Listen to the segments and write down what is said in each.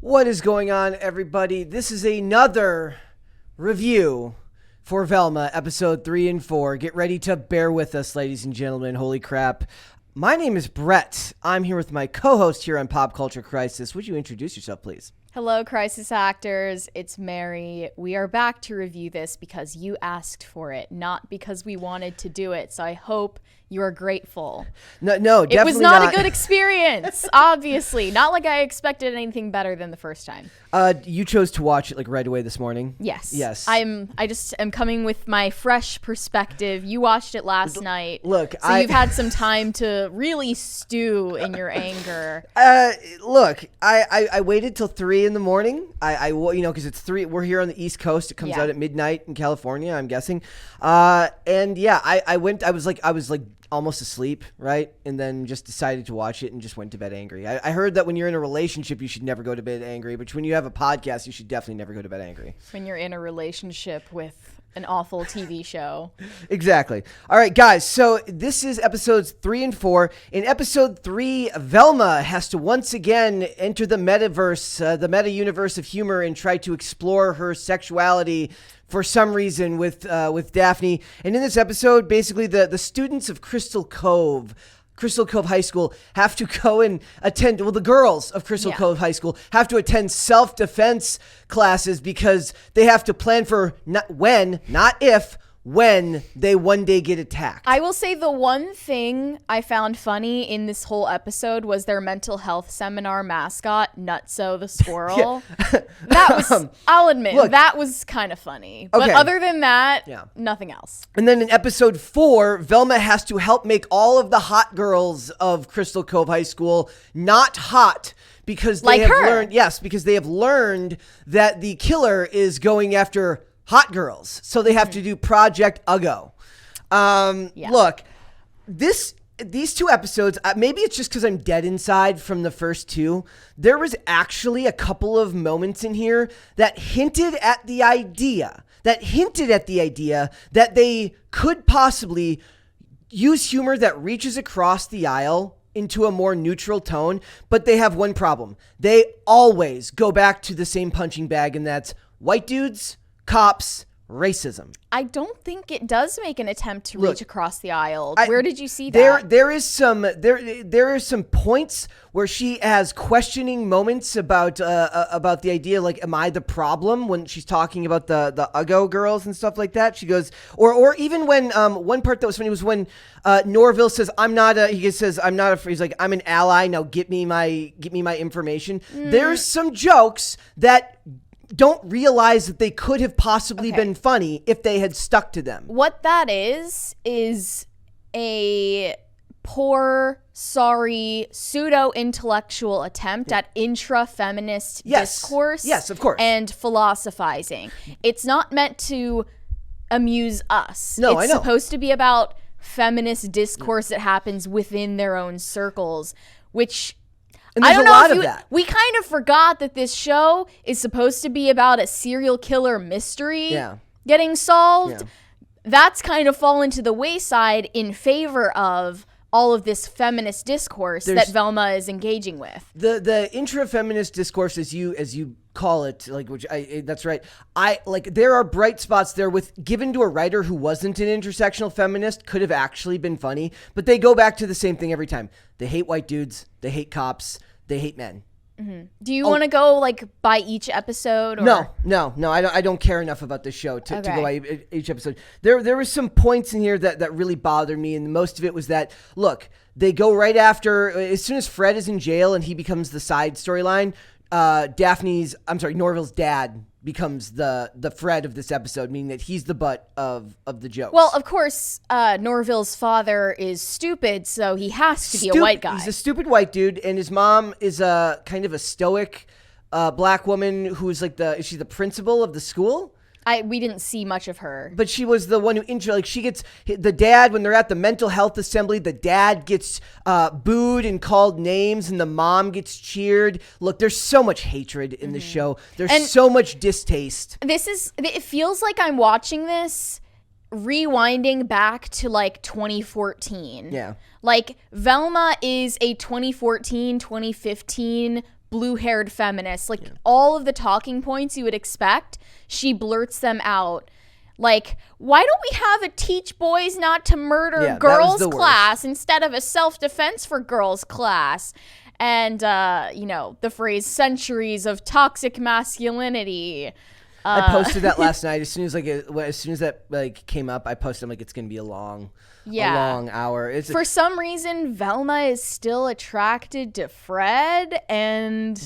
What is going on, everybody? This is another review for Velma, episode 3 and 4. Get ready to bear with us, ladies and gentlemen. Holy crap. My name is Brett. I'm here with my co-host here on Pop Culture Crisis. Would you introduce yourself, please? Hello, Crisis Actors. It's Mary. We are back to review this because you asked for it, not because we wanted to do it. So I hope you are grateful. No, definitely It was not a good experience, obviously. Not like I expected anything better than the first time. You chose to watch it like right away this morning? Yes. Yes. I just am coming with my fresh perspective. You watched it last night. Look, so you've had some time to really stew in your anger. Look, I waited till 3 in the morning. Because it's 3. We're here on the East Coast. It comes out at midnight in California, I'm guessing. And yeah, I went. I was like almost asleep, right? And then just decided to watch it and just went to bed angry. I heard that when you're in a relationship, you should never go to bed angry. But when you have a podcast, you should definitely never go to bed angry. When you're in a relationship with an awful TV show. Exactly. All right, guys. So this is episodes 3 and 4. In episode 3, Velma has to once again enter the metaverse, the meta universe of humor, and try to explore her sexuality for some reason with Daphne. And in this episode, basically the students of Crystal Cove High School have to go and attend, the girls of Crystal Cove High School have to attend self-defense classes because they have to plan for when they one day get attacked. I will say the one thing I found funny in this whole episode was their mental health seminar mascot, Nutso the squirrel. That was, I'll admit, that was kind of funny. But other than that, nothing else. And then in episode 4, Velma has to help make all of the hot girls of Crystal Cove High School not hot. Because they have learned that the killer is going after hot girls. So they have to do Project Uggo. Look, these two episodes, maybe it's just because I'm dead inside from the first two. There was actually a couple of moments in here that hinted at the idea that they could possibly use humor that reaches across the aisle into a more neutral tone, but they have one problem. They always go back to the same punching bag, and that's white dudes, cops, racism. I don't think it does make an attempt to reach across the aisle. Where did you see that? There are some points where she has questioning moments about the idea, like, am I the problem, when she's talking about the Uggo girls and stuff like that. She goes, or even when one part that was funny was when Norville says, I'm not he's like, I'm an ally, now get me my information. There's some jokes that don't realize that they could have possibly been funny if they had stuck to them. What that is a poor, sorry, pseudo-intellectual attempt at intra-feminist discourse. Yes, of course. And philosophizing. It's not meant to amuse us. No, I know. It's supposed to be about feminist discourse that happens within their own circles, which... And there's I don't a know lot if of that. We kind of forgot that this show is supposed to be about a serial killer mystery getting solved. Yeah. That's kind of fallen to the wayside in favor of all of this feminist discourse that Velma is engaging with. The intra-feminist discourse, as you call it, that's right. There are bright spots there given to a writer who wasn't an intersectional feminist, could have actually been funny, but they go back to the same thing every time. They hate white dudes, they hate cops, they hate men. Mm-hmm. Do you want to go by each episode? Or? No. I don't care enough about this show to go by each episode. There were some points in here that really bothered me, and most of it was that, look, they go right after, as soon as Fred is in jail and he becomes the side storyline, Norville's dad becomes the Fred of this episode, meaning that he's the butt of the jokes. Well, of course, Norville's father is stupid, so he has to be a white guy. He's a stupid white dude, and his mom is a kind of a stoic black woman who's is she the principal of the school? We didn't see much of her. But she was the one who she gets the dad when they're at the mental health assembly. The dad gets booed and called names, and the mom gets cheered. Look, there's so much hatred in the show. There's so much distaste. It feels like I'm watching this rewinding back to 2014. Yeah. Velma is a 2014, 2015 blue-haired feminist. Like all of the talking points you would expect, she blurts them out. Like, why don't we have a teach boys not to murder girls class instead of a self-defense for girls class? And, the phrase centuries of toxic masculinity. I posted that last night. As soon as that came up, I posted, I'm like, it's going to be a long hour. For some reason, Velma is still attracted to Fred,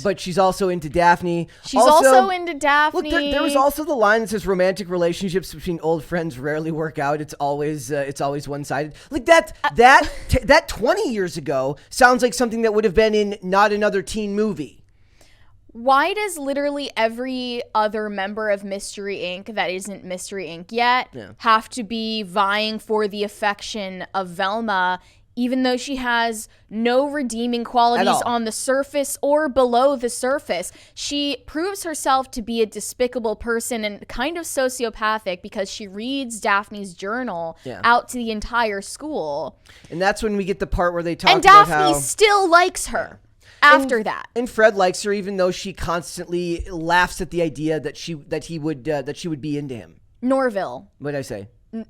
but she's also into Daphne. She's also into Daphne. Look, there was also the line that says romantic relationships between old friends rarely work out. It's always one-sided. Like that 20 years ago sounds like something that would have been in Not Another Teen Movie. Why does literally every other member of Mystery Inc. that isn't Mystery Inc. yet have to be vying for the affection of Velma, even though she has no redeeming qualities on the surface or below the surface? She proves herself to be a despicable person and kind of sociopathic because she reads Daphne's journal out to the entire school. And that's when we get the part where they talk about how... And Daphne still likes her. After that, and Fred likes her, even though she constantly laughs at the idea that she would be into him. Norville. What did I say?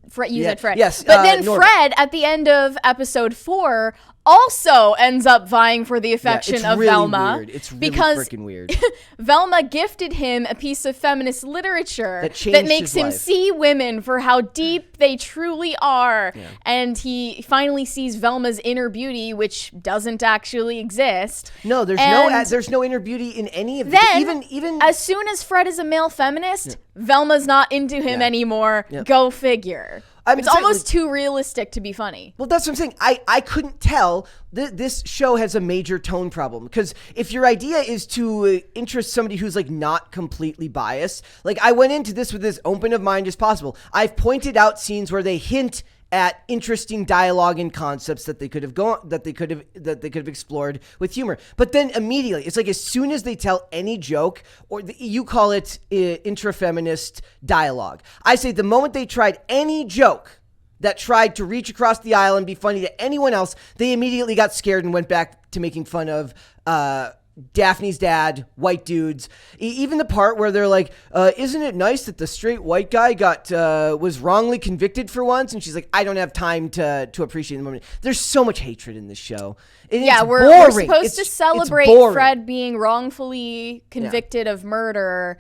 Fred, you said Fred. Yes, but then Fred, at the end of episode 4, also ends up vying for the affection of really Velma. Weird. It's really freaking weird. Velma gifted him a piece of feminist literature that makes him see women for how deep they truly are. Yeah. And he finally sees Velma's inner beauty, which doesn't actually exist. No, there's no inner beauty in any of them. Then, even as soon as Fred is a male feminist, Velma's not into him anymore. Yeah. Go figure. It's almost too realistic to be funny. Well, that's what I'm saying. I couldn't tell. This show has a major tone problem, because if your idea is to interest somebody who's like not completely biased, like I went into this with as open of mind as possible. I've pointed out scenes where they hint at interesting dialogue and concepts that they could have explored with humor. But then immediately, it's like as soon as they tell any joke, or you call it intra-feminist dialogue. I say the moment they tried any joke that tried to reach across the aisle and be funny to anyone else, they immediately got scared and went back to making fun of Daphne's dad, white dudes. Even the part where they're like, isn't it nice that the straight white guy was wrongly convicted for once? And she's like, I don't have time to appreciate the moment. There's so much hatred in this show. We're supposed to celebrate Fred being wrongfully convicted of murder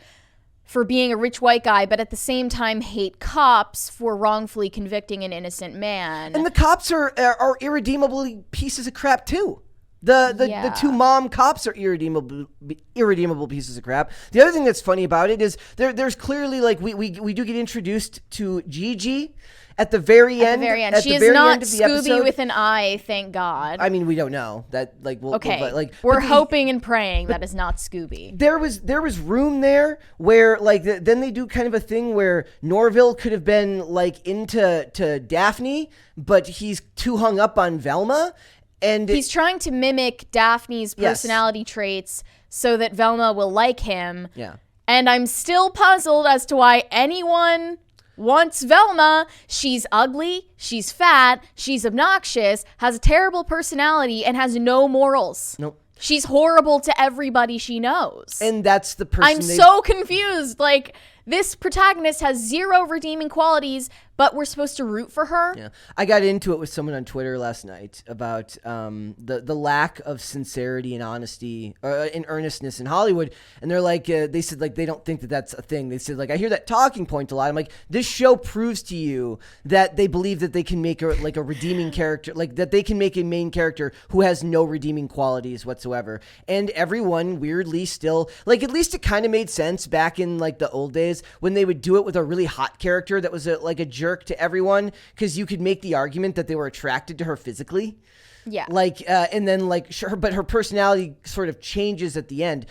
for being a rich white guy, but at the same time hate cops for wrongfully convicting an innocent man. And the cops are irredeemably pieces of crap too. The two mom cops are irredeemable pieces of crap. The other thing that's funny about it is there's clearly, like, we do get introduced to Gigi at the very end. She is not Scooby with an eye, thank God. I mean, we don't know that. Like, we're hoping and praying that is not Scooby. There was room there where, like, then they do kind of a thing where Norville could have been like into Daphne, but he's too hung up on Velma. And he's trying to mimic Daphne's personality traits so that Velma will like him. Yeah. And I'm still puzzled as to why anyone wants Velma. She's ugly, she's fat, she's obnoxious, has a terrible personality, and has no morals. Nope. She's horrible to everybody she knows. And that's the person. I'm so confused. Like, this protagonist has zero redeeming qualities, but we're supposed to root for her. Yeah, I got into it with someone on Twitter last night about the lack of sincerity and honesty and earnestness in Hollywood, and they're like, they said, like, they don't think that that's a thing. They said, like, I hear that talking point a lot. I'm like, this show proves to you that they believe that they can make a redeeming character, like that they can make a main character who has no redeeming qualities whatsoever, and everyone weirdly still, like, at least it kind of made sense back in like the old days when they would do it with a really hot character that was like a jerk to everyone, because you could make the argument that they were attracted to her physically. Yeah. Like, and then, like, sure, but her personality sort of changes at the end.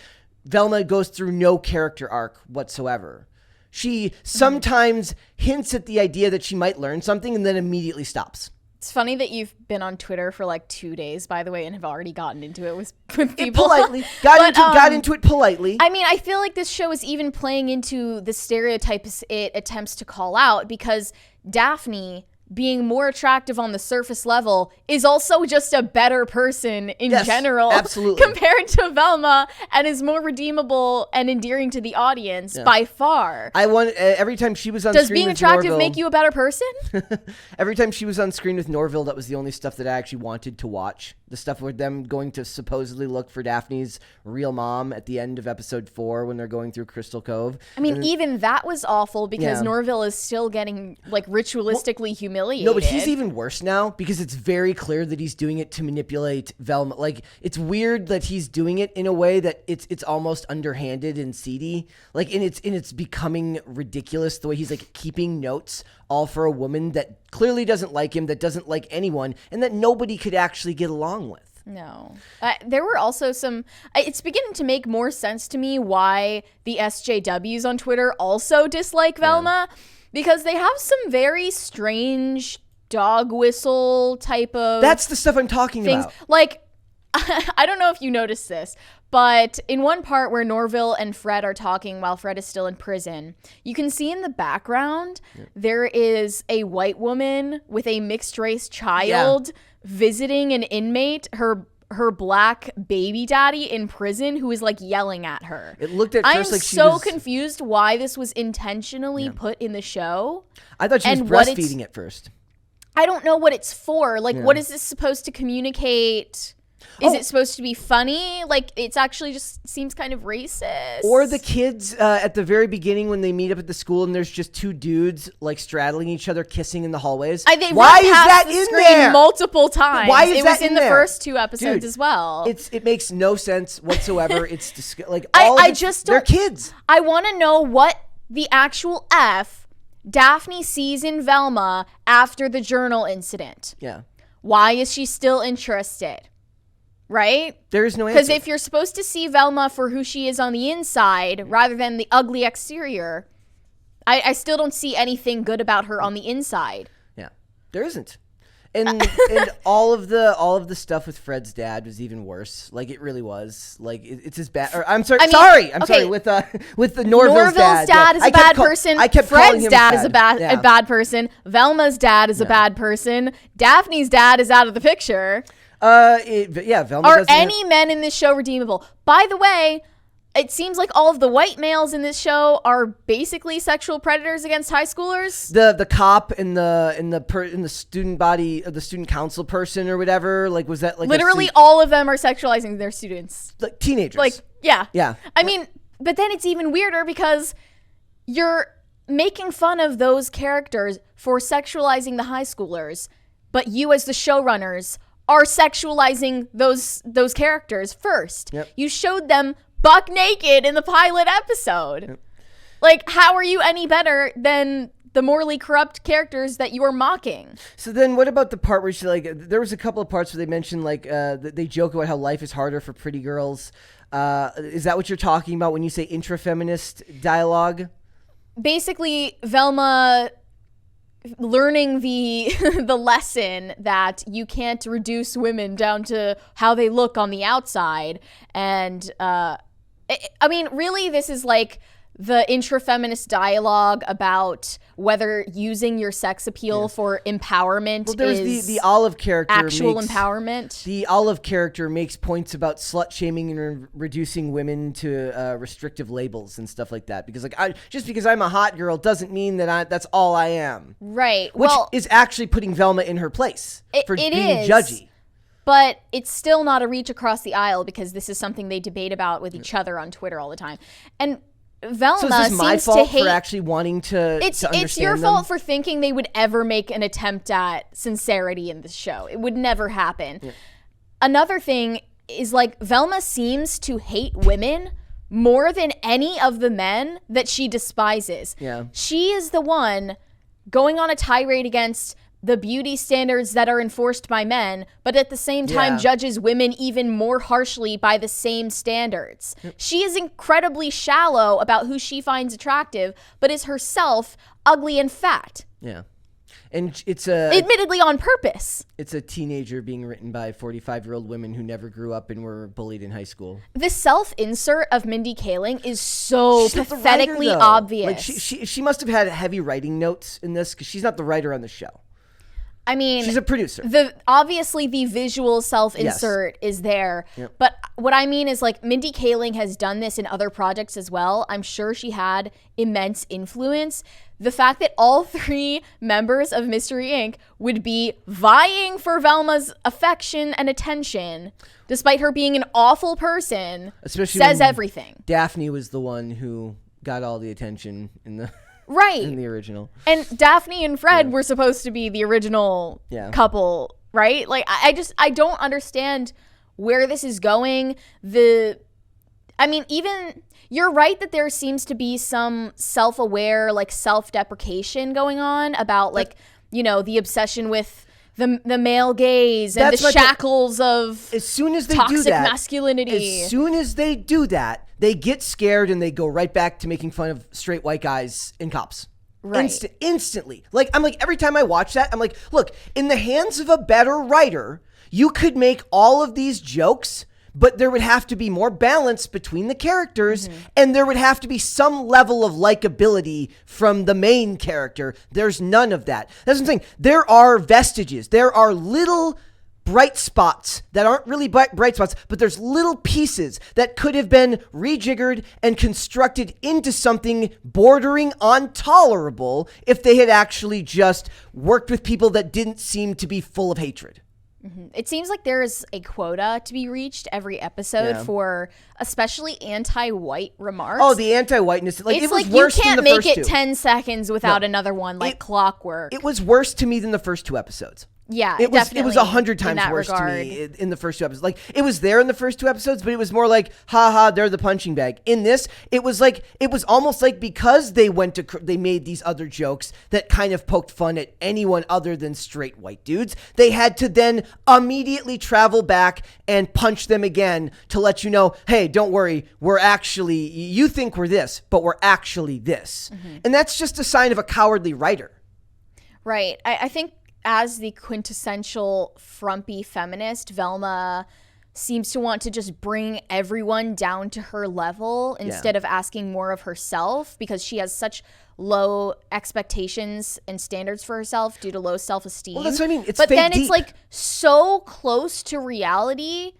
Velma goes through no character arc whatsoever. She sometimes hints at the idea that she might learn something and then immediately stops. It's funny that you've been on Twitter for like 2 days, by the way, and have already gotten into it with people. Got into it politely. I mean, I feel like this show is even playing into the stereotypes it attempts to call out, because Daphne being more attractive on the surface level is also just a better person in general. Absolutely. Compared to Velma, and is more redeemable and endearing to the audience by far. I want every time she was on screen with Norville. Does being attractive make you a better person? Every time she was on screen with Norville, that was the only stuff that I actually wanted to watch. The stuff with them going to supposedly look for Daphne's real mom at the end of episode 4 when they're going through Crystal Cove. I mean, even that was awful because Norville is still getting like ritualistically humiliated. No, but he's even worse now because it's very clear that he's doing it to manipulate Velma. Like, it's weird that he's doing it in a way that it's almost underhanded and seedy. Like, and it's becoming ridiculous the way he's like keeping notes all for a woman that clearly doesn't like him, that doesn't like anyone, and that nobody could actually get along with. No. There were also some... It's beginning to make more sense to me why the SJWs on Twitter also dislike Velma, because they have some very strange dog whistle type of... That's the stuff I'm talking about. Like, I don't know if you noticed this, but in one part where Norville and Fred are talking while Fred is still in prison, you can see in the background there is a white woman with a mixed race child visiting an inmate, her black baby daddy in prison, who is like yelling at her. It looked at first like she was... I'm so confused why this was intentionally put in the show. I thought she was breastfeeding at first. I don't know what it's for. Like, what is this supposed to communicate? Is it supposed to be funny? Like, it's actually just seems kind of racist. Or the kids at the very beginning when they meet up at the school and there's just two dudes like straddling each other, kissing in the hallways. Why is that in there? Multiple times. Why is it was in the first 2 episodes as well. It makes no sense whatsoever. It's like they're kids. I want to know what the actual F Daphne sees in Velma after the journal incident. Yeah. Why is she still interested? Right? There is no answer. Because if you're supposed to see Velma for who she is on the inside rather than the ugly exterior, I still don't see anything good about her on the inside. Yeah, there isn't. And all of the stuff with Fred's dad was even worse. Like, it really was. Like, it's as bad. Or, I'm sorry. Sorry. With the Norville's dad is a bad person. I kept Fred's calling him dad is a bad person. Velma's dad is a bad person. Daphne's dad is out of the picture. Velma are any men in this show redeemable? By the way, it seems like all of the white males in this show are basically sexual predators against high schoolers. The cop and the student body, the student council person or whatever, like, was that like literally all of them are sexualizing their students, like teenagers. Like, yeah. I mean, but then it's even weirder because you're making fun of those characters for sexualizing the high schoolers, but you as the showrunners are sexualizing those characters first. Yep. You showed them buck naked in the pilot episode. Yep. Like, how are you any better than the morally corrupt characters that you are mocking? So then what about the part where she, like, there was a couple of parts where they mentioned, like, they joke about how life is harder for pretty girls. Is that what you're talking about when you say intra-feminist dialogue? Basically, Velma learning the lesson that you can't reduce women down to how they look on the outside. And I mean, really, this is like the intra-feminist dialogue about whether using your sex appeal for empowerment is the Olive character empowerment. The Olive character makes points about slut-shaming and reducing women to restrictive labels and stuff like that. Because, like, just because I'm a hot girl doesn't mean that that's all I am. Right. Which is actually putting Velma in her place for being judgy. But it's still not a reach across the aisle because this is something they debate about with each other on Twitter all the time. And Velma so is this my fault for actually wanting to understand It's your fault for thinking they would ever make an attempt at sincerity in this show. It would never happen. Yeah. Another thing is, like, Velma seems to hate women more than any of the men that she despises. Yeah. She is the one going on a tirade against the beauty standards that are enforced by men, but at the same time judges women even more harshly by the same standards. Yep. She is incredibly shallow about who she finds attractive, but is herself ugly and fat. Yeah. And admittedly on purpose. It's a teenager being written by 45-year-old women who never grew up and were bullied in high school. The self-insert of Mindy Kaling is so pathetically obvious. Like, she must have had heavy writing notes in this because she's not the writer on the show. I mean, she's a producer. Obviously the visual self-insert is there. Yep. But what I mean is like Mindy Kaling has done this in other projects as well. I'm sure she had immense influence. The fact that all 3 members of Mystery Inc. would be vying for Velma's affection and attention, despite her being an awful person, especially says everything. Daphne was the one who got all the attention in the... Right. In the original. And Daphne and Fred were supposed to be the original couple, right? Like, I don't understand where this is going. I mean, even, you're right that there seems to be some self-aware, like, self-deprecation going on about, like, you know, the obsession with the male gaze and the shackles of as soon as they toxic do that, masculinity. As soon as they do that, they get scared and they go right back to making fun of straight white guys and cops. Right. Instantly. Like, I'm like, every time I watch that, I'm like, look, in the hands of a better writer, you could make all of these jokes, but there would have to be more balance between the characters, and there would have to be some level of likability from the main character. There's none of that. That's what I'm saying. There are vestiges. There are little bright spots that aren't really bright spots, but there's little pieces that could have been rejiggered and constructed into something bordering on tolerable if they had actually just worked with people that didn't seem to be full of hatred. It seems like there is a quota to be reached every episode for especially anti-white remarks. Oh, the anti-whiteness. Like, it's it was like worse you can't than the make first it two. 10 seconds without another one like Clockwork. It was worse to me than the first 2 episodes. Yeah, it was 100 times worse to me in the first 2 episodes. Like, it was there in the first 2 episodes, but it was more like, haha, they're the punching bag. In this, it was almost like because they made these other jokes that kind of poked fun at anyone other than straight white dudes, they had to then immediately travel back and punch them again to let you know, hey, don't worry, you think we're this, but we're actually this. And that's just a sign of a cowardly writer. Right. I think as the quintessential frumpy feminist, Velma seems to want to just bring everyone down to her level instead of asking more of herself, because she has such low expectations and standards for herself due to low self-esteem. Well, that's what I mean. But then it's like so close to reality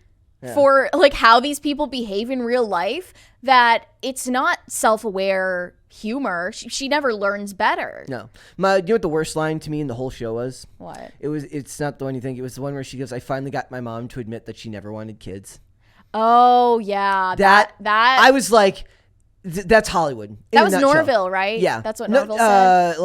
for like how these people behave in real life that it's not self-aware humor. She never learns better. No. You know what the worst line to me in the whole show was? What? It's not the one you think. It was the one where she goes, I finally got my mom to admit that she never wanted kids. Oh, yeah. That I was like, that's Hollywood. That was Norville, right? Yeah. That's what Norville said.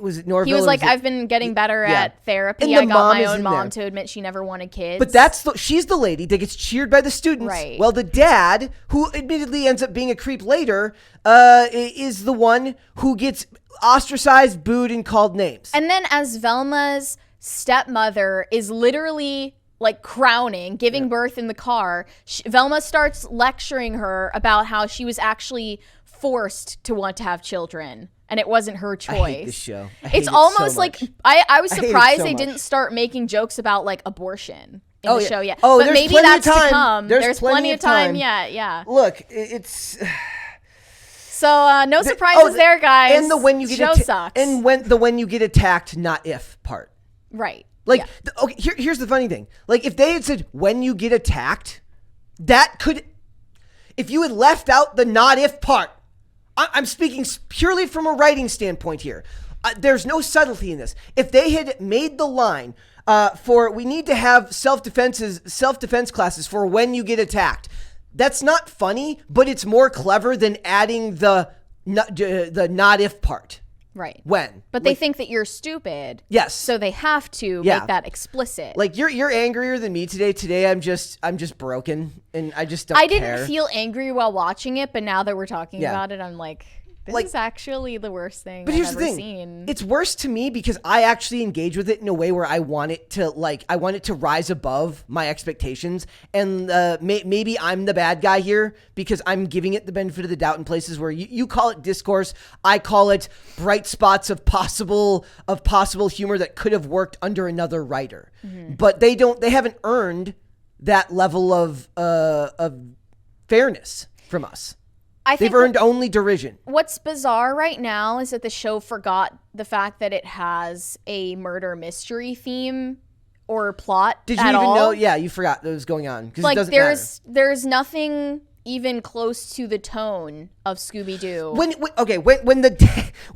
Was it Norville? He was like, I've been getting better at therapy. I got my own mom to admit she never wanted kids. But she's the lady that gets cheered by the students. Right. Well, the dad, who admittedly ends up being a creep later, is the one who gets ostracized, booed, and called names. And then as Velma's stepmother is literally like crowning, giving birth in the car, Velma starts lecturing her about how she was actually forced to want to have children and it wasn't her choice. I hate this show. It's almost like I was surprised they didn't start making jokes about like abortion in the show yet. Oh, but maybe that's to come. There's plenty of time. Yeah. Look, it's so no surprises there, guys. And the when you get sucks. And when you get attacked, not if part. Right. Like, okay, here's the funny thing. Like, if they had said, when you get attacked, that could, if you had left out the not if part, I'm speaking purely from a writing standpoint here. There's no subtlety in this. If they had made the line we need to have self-defense classes for when you get attacked, that's not funny, but it's more clever than adding the not if part. Right. When? But they think that you're stupid. Yes. So they have to make that explicit. Like, you're angrier than me today. Today I'm just broken and I just don't care. I didn't feel angry while watching it, but now that we're talking about it, I'm like, this is actually the worst thing I've ever seen. It's worse to me because I actually engage with it in a way where I want it to rise above my expectations. And maybe I'm the bad guy here because I'm giving it the benefit of the doubt in places where you call it discourse. I call it bright spots of possible humor that could have worked under another writer. Mm-hmm. But they haven't earned that level of fairness from us. They've earned only derision. What's bizarre right now is that the show forgot the fact that it has a murder mystery theme or plot. Did you even know? Yeah, you forgot that was going on. Like, it doesn't matter. There's nothing even close to the tone of Scooby-Doo.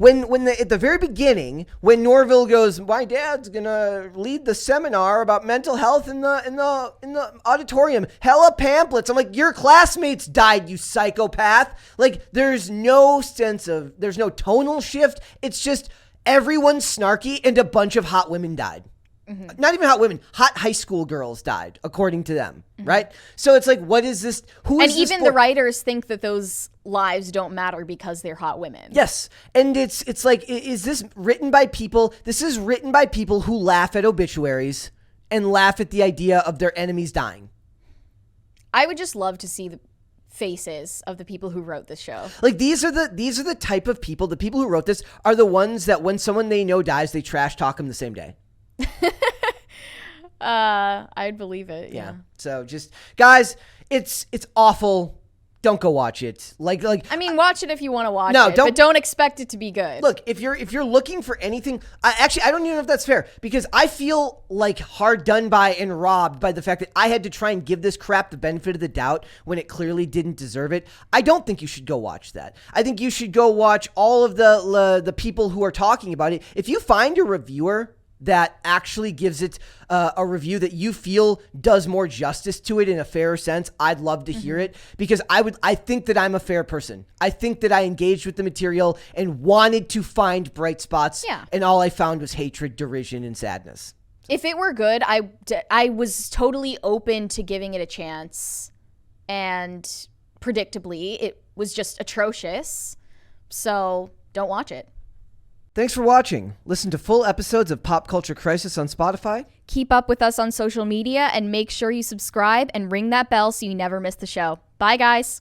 At the very beginning, when Norville goes, my dad's gonna lead the seminar about mental health in the auditorium, hella pamphlets. I'm like, your classmates died, you psychopath. Like, there's no tonal shift. It's just everyone's snarky and a bunch of hot women died. Mm-hmm. Not even hot women, hot high school girls died, according to them, right? So it's like, what is this? And even the writers think that those lives don't matter because they're hot women. Yes. And it's like, is this written by people? This is written by people who laugh at obituaries and laugh at the idea of their enemies dying. I would just love to see the faces of the people who wrote this show. Like, these are the type of people, the people who wrote this are the ones that when someone they know dies, they trash talk them the same day. I'd believe it. Yeah. So just, guys, it's awful. Don't go watch it. Like. I mean, watch it if you want to watch it, but don't expect it to be good. Look, if you're looking for anything, I don't even know if that's fair, because I feel like hard done by and robbed by the fact that I had to try and give this crap the benefit of the doubt when it clearly didn't deserve it. I don't think you should go watch that. I think you should go watch all of the people who are talking about it. If you find a reviewer that actually gives it a review that you feel does more justice to it in a fairer sense, I'd love to hear it, because I think that I'm a fair person. I think that I engaged with the material and wanted to find bright spots, and all I found was hatred, derision, and sadness. If it were good, I was totally open to giving it a chance, and predictably, it was just atrocious, so don't watch it. Thanks for watching. Listen to full episodes of Pop Culture Crisis on Spotify. Keep up with us on social media and make sure you subscribe and ring that bell so you never miss the show. Bye, guys.